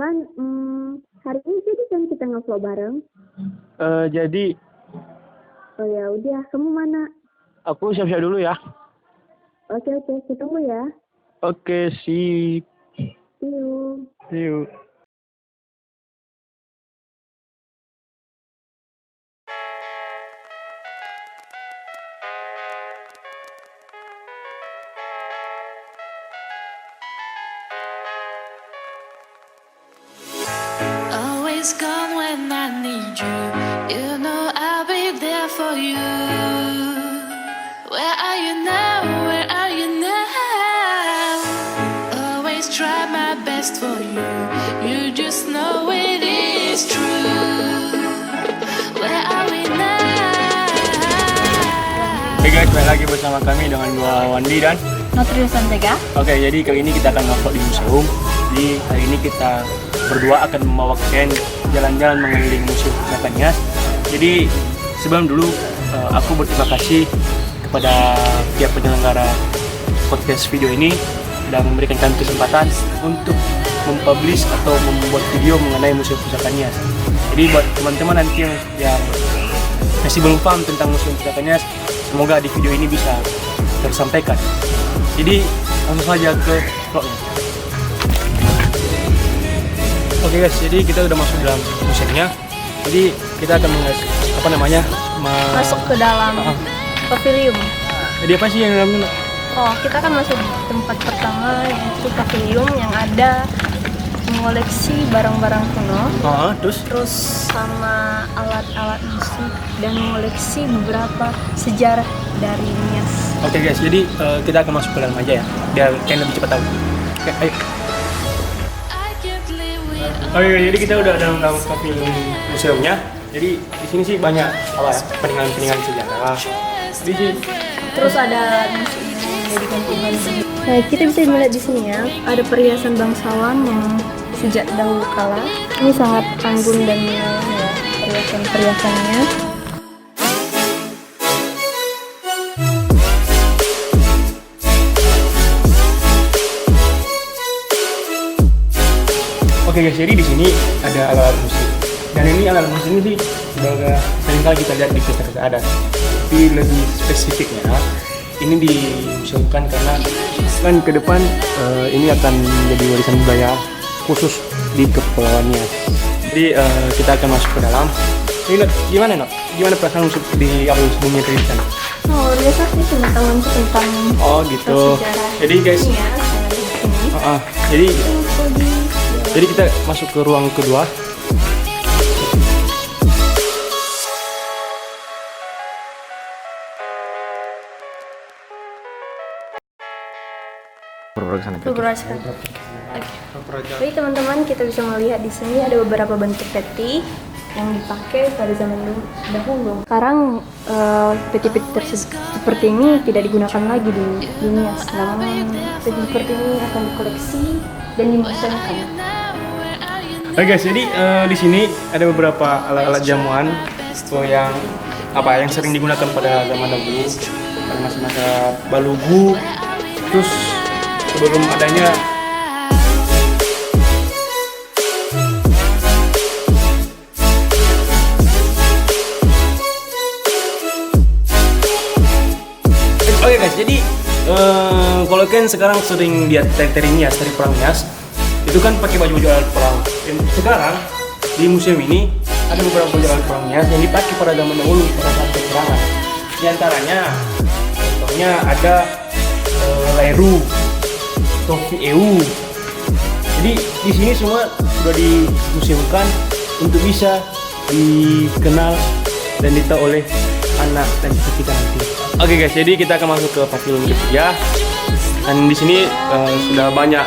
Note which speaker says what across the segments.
Speaker 1: Wan, hari ini jadi kan kita nge-vlog bareng.
Speaker 2: Jadi
Speaker 1: Oh ya udah, kamu mana?
Speaker 2: aku siap-siap dulu ya.
Speaker 1: Oke, kita tunggu ya.
Speaker 2: Oke, sip.
Speaker 1: See you.
Speaker 2: See you.
Speaker 3: Always come when I need you. You know I'll be there for you. Where are you now? Where are you now? Always try my best for you. You just know it is true. Where are we now?
Speaker 2: Hey guys, balik lagi bersama kami dengan gua Wandi dan
Speaker 4: Notri Santega.
Speaker 2: Oke, jadi kali ini kita akan nge-vlog di museum. Jadi hari ini kita berdua akan membawa kalian jalan-jalan mengelilingi Museum Pusaka Nias. Jadi sebelum dulu aku berterima kasih kepada pihak penyelenggara podcast video ini dan memberikan kami kesempatan untuk mempublish atau membuat video mengenai Museum Pusaka Nias. Jadi buat teman-teman nanti yang masih belum paham tentang Museum Pusaka Nias, semoga di video ini bisa tersampaikan. Jadi langsung saja ke vlognya. Oke guys, jadi kita udah masuk dalam museumnya. Jadi kita akan
Speaker 4: Masuk ke dalam pavilion.
Speaker 2: Jadi apa sih yang dalamnya?
Speaker 4: Oh, kita akan masuk di tempat pertama, yaitu pavilion yang ada mengoleksi barang-barang kuno.
Speaker 2: Terus
Speaker 4: Sama alat-alat musik dan mengoleksi beberapa sejarah dari Nias.
Speaker 2: oke guys, jadi kita akan masuk ke dalam aja ya, biar kalian lebih cepat tahu. Oke, ayo. Oke, jadi kita udah dalam pavilion museumnya. Jadi di sini sih banyak peninggalan-peninggalan sejarah. Di sini
Speaker 4: Terus ada musiknya yang jadi gantungan. Nah, kita bisa melihat di sini ya, ada perhiasan bangsawan yang sejak dahulu kala. Ini sangat anggun dan menawan ya, perhiasan-perhiasannya.
Speaker 2: Oke guys, jadi di sini ada alat musik. Dan ini alat musik ini sih sudah sering kali kita lihat di pesta adat. Tapi lebih spesifiknya ini dimuseumkan karena kan ke depan ini akan menjadi warisan budaya khusus di Kepulauan Nias. Jadi kita akan masuk ke dalam. Ini gimana Nok? Gimana perasaan musik di awal sebelumnya tadi di sana?
Speaker 4: Oh, biasa sih pengetahuan tentang
Speaker 2: Gitu.
Speaker 4: sejarah
Speaker 2: Jadi guys,
Speaker 4: Nias yang ada di sini.
Speaker 2: jadi kita masuk ke ruang kedua.
Speaker 4: Beberapa sekali. Jadi teman-teman, kita bisa melihat di sini ada beberapa bentuk peti yang dipakai pada zaman dahulu. Sekarang peti-peti seperti ini tidak digunakan lagi di Nias. Namun peti seperti ini akan dikoleksi dan dimuseumkan.
Speaker 2: Oke guys, jadi di sini ada beberapa alat-alat jamuan yang sering digunakan pada zaman dahulu, pada masa-masa Balugu. Terus sebelum adanya Oke guys, jadi kalau kalian sekarang sering lihat tari Nias, tari perang Nias, itu kan pakai baju-baju alat perang. Dan sekarang di museum ini ada beberapa baju alat perang Nias yang dipakai pada zaman dahulu pada saat peperangan. Di antaranya, contohnya ada Lairu, topi EU. Jadi di sini semua sudah dimuseumkan untuk bisa dikenal dan ditahu oleh anak dan cucu kita nanti. Oke guys, jadi kita akan masuk ke pavilion ketiga. Dan di sini sudah banyak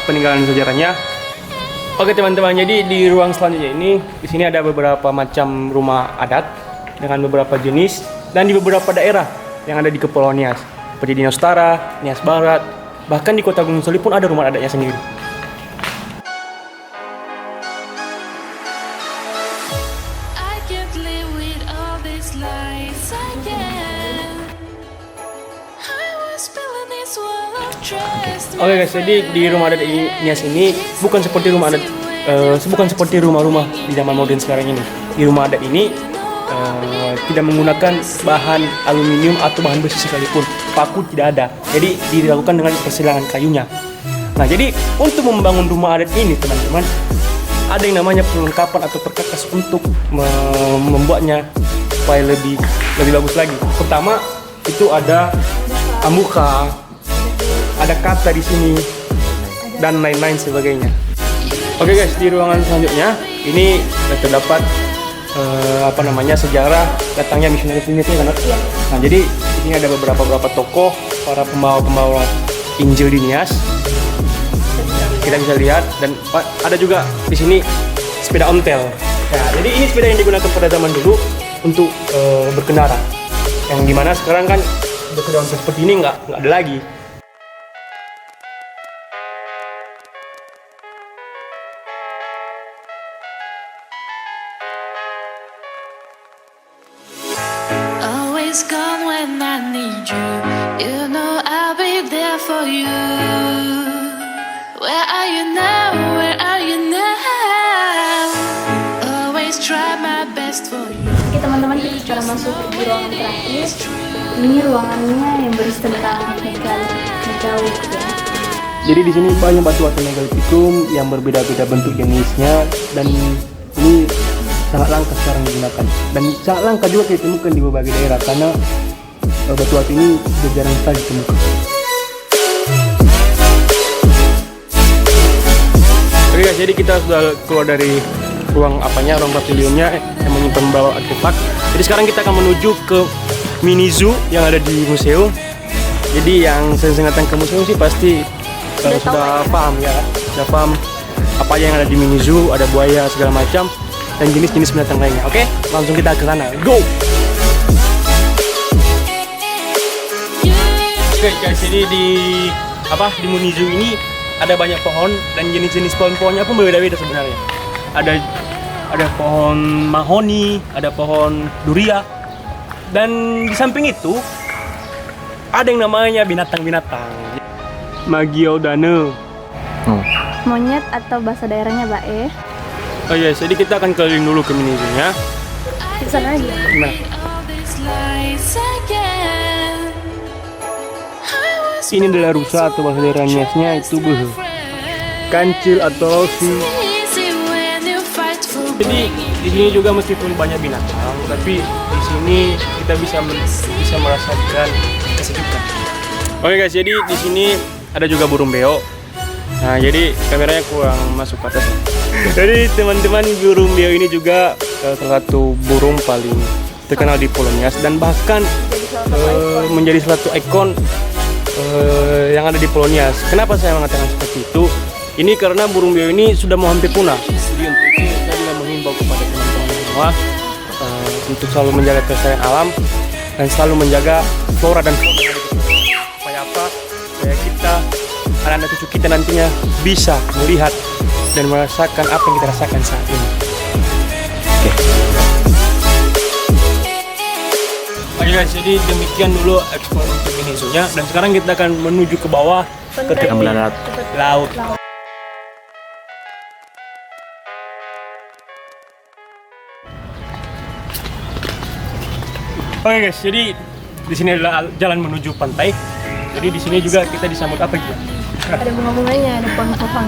Speaker 2: peninggalan sejarahnya. Oke teman-teman, jadi di ruang selanjutnya ini di sini ada beberapa macam rumah adat dengan beberapa jenis dan di beberapa daerah yang ada di Kepulauan Nias. Seperti di Nias Utara, Nias Barat, bahkan di Kota Gunung Soli pun ada rumah adatnya sendiri.
Speaker 3: I can't live with all these lies again. I was building this world.
Speaker 2: Oke guys, jadi di rumah adat Nias ini bukan seperti rumah adat, bukan seperti rumah-rumah di zaman modern sekarang ini. Di rumah adat ini tidak menggunakan bahan aluminium atau bahan besi sekalipun, paku tidak ada. Jadi dilakukan dengan persilangan kayunya. Nah, jadi untuk membangun rumah adat ini teman-teman, ada yang namanya perlengkapan atau perkakas untuk membuatnya supaya lebih bagus lagi. Pertama itu ada amuka, ada kata di sini dan lain-lain sebagainya. Oke guys, di ruangan selanjutnya ini terdapat sejarah datangnya misionaris ini kan? Iya. Nah, jadi ini ada beberapa tokoh para pembawa Injil di Nias. Kita bisa lihat dan ada juga di sini sepeda ontel. Nah, jadi ini sepeda yang digunakan pada zaman dulu untuk berkendara. Yang dimana sekarang kan sepeda ontel seperti ini nggak ada lagi.
Speaker 3: Come when I need you. You know I'll be there for you. Where are you now? Where are you now? Always try my best for you.
Speaker 4: Oke teman-teman, kita sekarang masuk di ruangan terakhir. Ini ruangannya yang berisi tentang megalik ya.
Speaker 2: Jadi di sini banyak batu-batu megalitikum yang berbeda-beda bentuk jenisnya dan ini sangat langka sekarang digunakan dan sangat langka juga ditemukan di berbagai daerah karena batu-batu ini sudah jarang sekali ditemukan. Oke guys, jadi kita sudah keluar dari ruang pavilionnya yang menyimpan beberapa artefak. Jadi sekarang kita akan menuju ke mini zoo yang ada di museum. Jadi yang sering datang ke museum sih pasti sudah paham ya, sudah paham apa aja yang ada di mini zoo, ada buaya segala macam dan jenis-jenis binatang lainnya. Oke, langsung kita ke sana. Go! Oke guys, jadi di mini zoo ini ada banyak pohon dan jenis-jenis pohon-pohonnya pun berbeda-beda sebenarnya. Ada pohon mahoni, ada pohon durian, dan di samping itu ada yang namanya binatang-binatang. Magiodane.
Speaker 4: Monyet atau bahasa daerahnya bae.
Speaker 2: Oh iya, jadi kita akan keliling dulu ke mini zoo-nya.
Speaker 4: Di sana aja.
Speaker 2: Nah. Ini adalah rusa atau bahasa daerah Niasnya itu kancil atau si. Jadi di sini juga meskipun banyak binatang, tapi di sini kita bisa merasakan kesejukan. Oke guys, jadi di sini ada juga burung beo. Nah, jadi kameranya kurang masuk ke atas. Jadi teman-teman, burung beo ini juga salah satu burung paling terkenal di Pulau Nias dan bahkan menjadi salah satu ikon yang ada di Pulau Nias. Kenapa saya mengatakan seperti itu? Ini karena burung beo ini sudah mau hampir punah. Jadi untuk itu saya juga menghimbau kepada teman-teman semua untuk selalu menjaga kelestarian alam dan selalu menjaga flora dan fauna. Supaya apa? Supaya kita, anak-anak cucu kita nantinya bisa melihat dan merasakan apa yang kita rasakan saat ini. Oke guys, jadi demikian dulu eksplor untuk mini zoo-nya dan sekarang kita akan menuju ke bawah ke tepi laut. Oke guys, jadi di sini adalah jalan menuju pantai. Jadi di sini juga kita disambut apa gitu?
Speaker 4: Ada bunga-bunganya, ada pohon-pohon.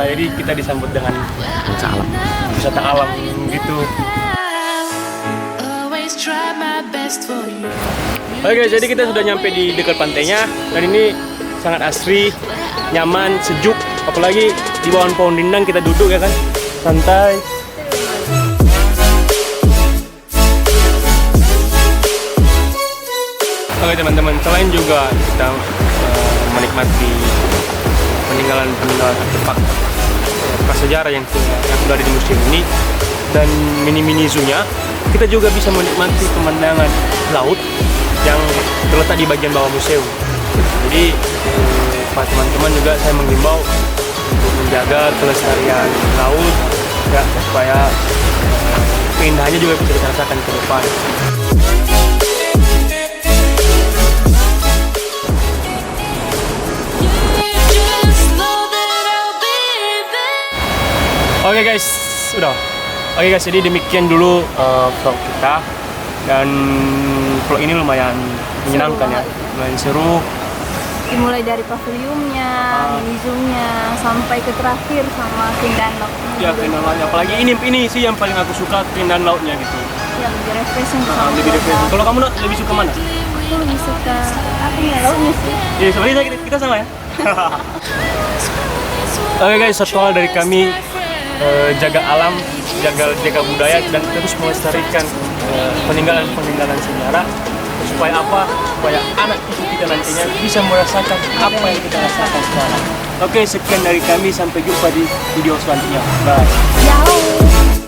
Speaker 2: Jadi kita disambut dengan wisata alam gitu. Oke guys, jadi kita sudah nyampe di dekat pantainya dan ini sangat asri, nyaman, sejuk. Apalagi di bawah pohon rindang kita duduk ya kan, santai. Oke teman-teman, selain juga kita menikmati peninggalan artefak prasejarah yang sudah ada di museum ini dan mini zoo-nya, kita juga bisa menikmati pemandangan laut yang terletak di bagian bawah museum. Jadi para teman-teman juga saya menghimbau untuk menjaga kelestarian laut ya, supaya keindahannya juga bisa kita rasakan ke depan. Oke guys, udah. Oke guys, jadi demikian dulu vlog kita. Dan vlog ini lumayan menyenangkan ya, lumayan seru.
Speaker 4: Dimulai dari paviliumnya, mini zoom-nya, sampai ke terakhir sama keindahan lautnya.
Speaker 2: Ya, keindahan lautnya. Apalagi ini sih yang paling aku suka, keindahan lautnya gitu.
Speaker 4: Ya, lebih refreshing.
Speaker 2: Lebih refreshing. Kalau kamu lebih suka mana?
Speaker 4: Aku lebih suka apa ya, lautnya sih.
Speaker 2: Iya, sebenarnya kita sama ya. Oke guys, satu hal dari kami, jaga alam, jaga budaya, dan terus melestarikan peninggalan sejarah. Supaya apa? Supaya anak cucu kita nantinya bisa merasakan apa yang kita rasakan sekarang. Oke, sekian dari kami, sampai jumpa di video selanjutnya. Bye.
Speaker 4: Yahoo!